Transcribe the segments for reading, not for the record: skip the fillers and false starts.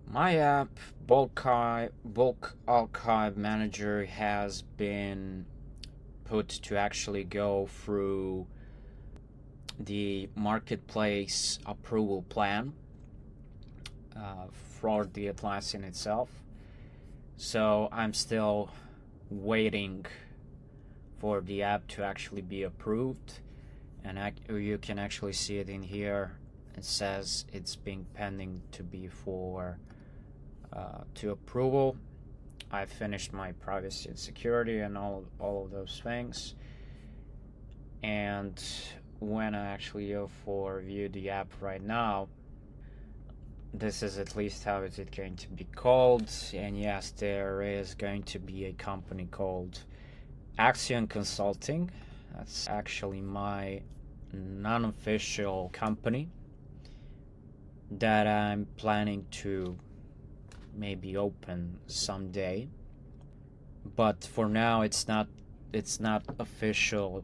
My app, Bulk Archive Manager, has been put to actually go through the marketplace approval plan for the Atlassian itself. So I'm still waiting for the app to actually be approved, and you can actually see it in here. It says it's being pending to be for to approval. I finished my privacy and security and all of those things. And when I actually go for view the app right now, this is at least how is it going to be called. And yes, there is going to be a company called Atlassian Consulting. That's actually my non-official company that I'm planning to maybe open someday, but for now it's not official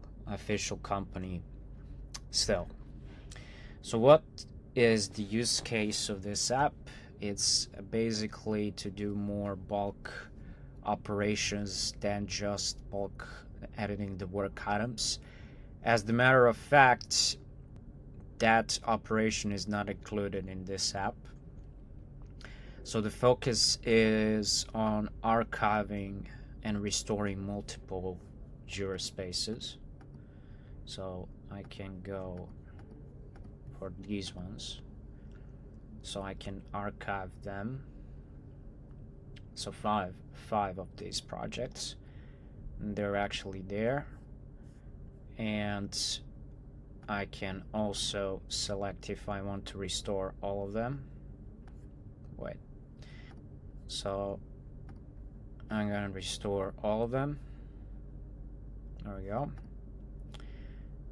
company still. So what is the use case of this app? It's basically to do more bulk operations than just bulk editing the work items. As the matter of fact, that operation is not included in this app. So the focus is on archiving and restoring multiple Jira spaces. So I can go for these ones. So I can archive them. So five of these projects. And they're actually there. And I can also select if I want to restore all of them. Wait. So I'm gonna restore all of them. There we go.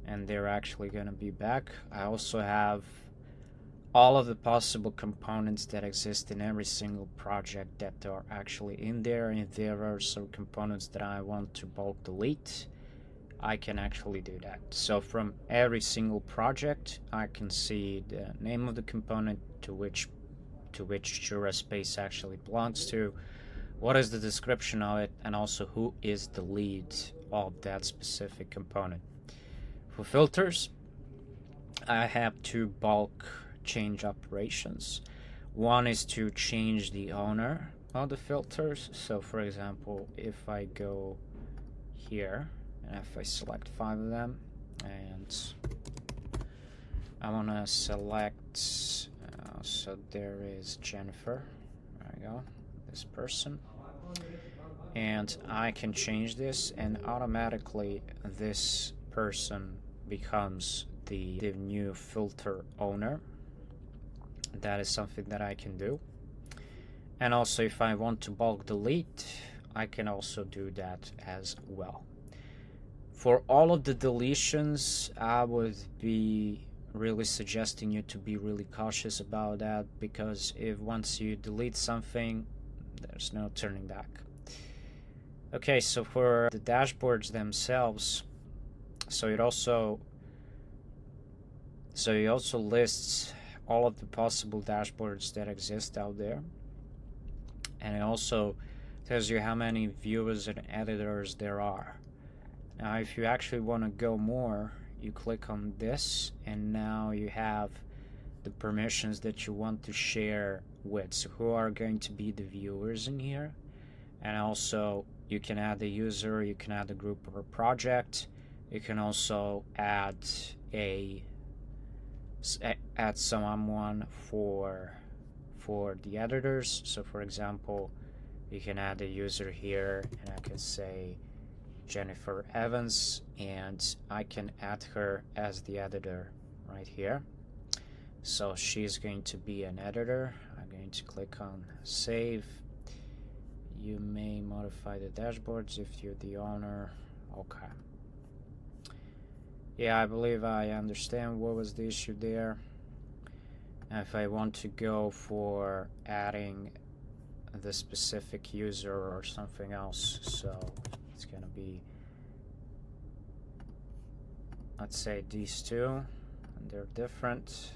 And they're actually gonna be back. I also have all of the possible components that exist in every single project that are actually in there. And if there are some components that I want to bulk delete, I can actually do that. So from every single project, I can see the name of the component to which Jira space actually belongs to, what is the description of it, and also who is the lead of that specific component. For filters, I have two bulk change operations. One is to change the owner of the filters. So for example, if I go here and if I select 5 of them and I want to select, so there is Jennifer, there we go, this person, and I can change this and automatically this person becomes the new filter owner. That is something that I can do. And also if I want to bulk delete, I can also do that as well. For all of the deletions, I would be really suggesting you to be really cautious about that, because if once you delete something, there's no turning back. Okay, so for the dashboards themselves, so it also lists all of the possible dashboards that exist out there, and it also tells you how many viewers and editors there are. Now if you actually want to go more, you click on this and now you have the permissions that you want to share with, so who are going to be the viewers in here, and also you can add a user, you can add a group or a project, you can also add someone for the editors. So for example, you can add a user here and I can say Jennifer Evans and I can add her as the editor right here. So she's going to be an editor. I'm going to click on save. You may modify the dashboards if you're the owner. Okay. Yeah, I believe I understand what was the issue there. If I want to go for adding the specific user or something else, so it's gonna be, let's say these two, and they're different.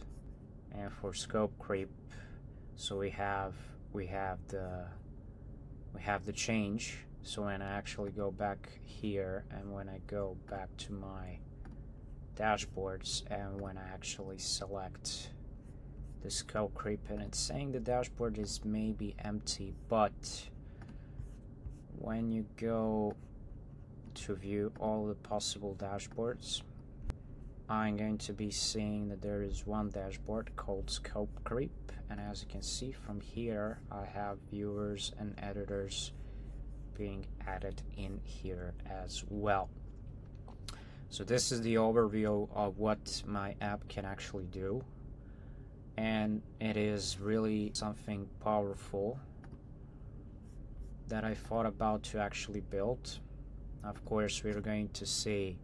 And for scope creep, so we we have the change. So when I actually go back here, and when I go back to my dashboards, and when I actually select the scope creep, and it's saying the dashboard is maybe empty, but when you go to view all the possible dashboards, I'm going to be seeing that there is one dashboard called scope creep, and as you can see from here, I have viewers and editors being added in here as well. So this is the overview of what my app can actually do, and it is really something powerful that I thought about to actually build. Of course, we're going to see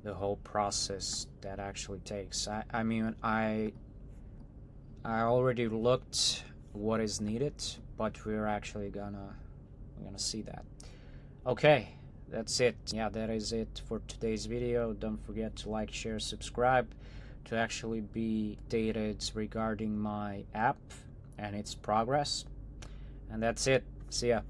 the whole process that actually takes. I mean, I already looked what is needed, but we're actually gonna see that. Okay, that's it. Yeah, that is it for today's video. Don't forget to like, share, subscribe to actually be updated regarding my app and its progress. And that's it. See ya.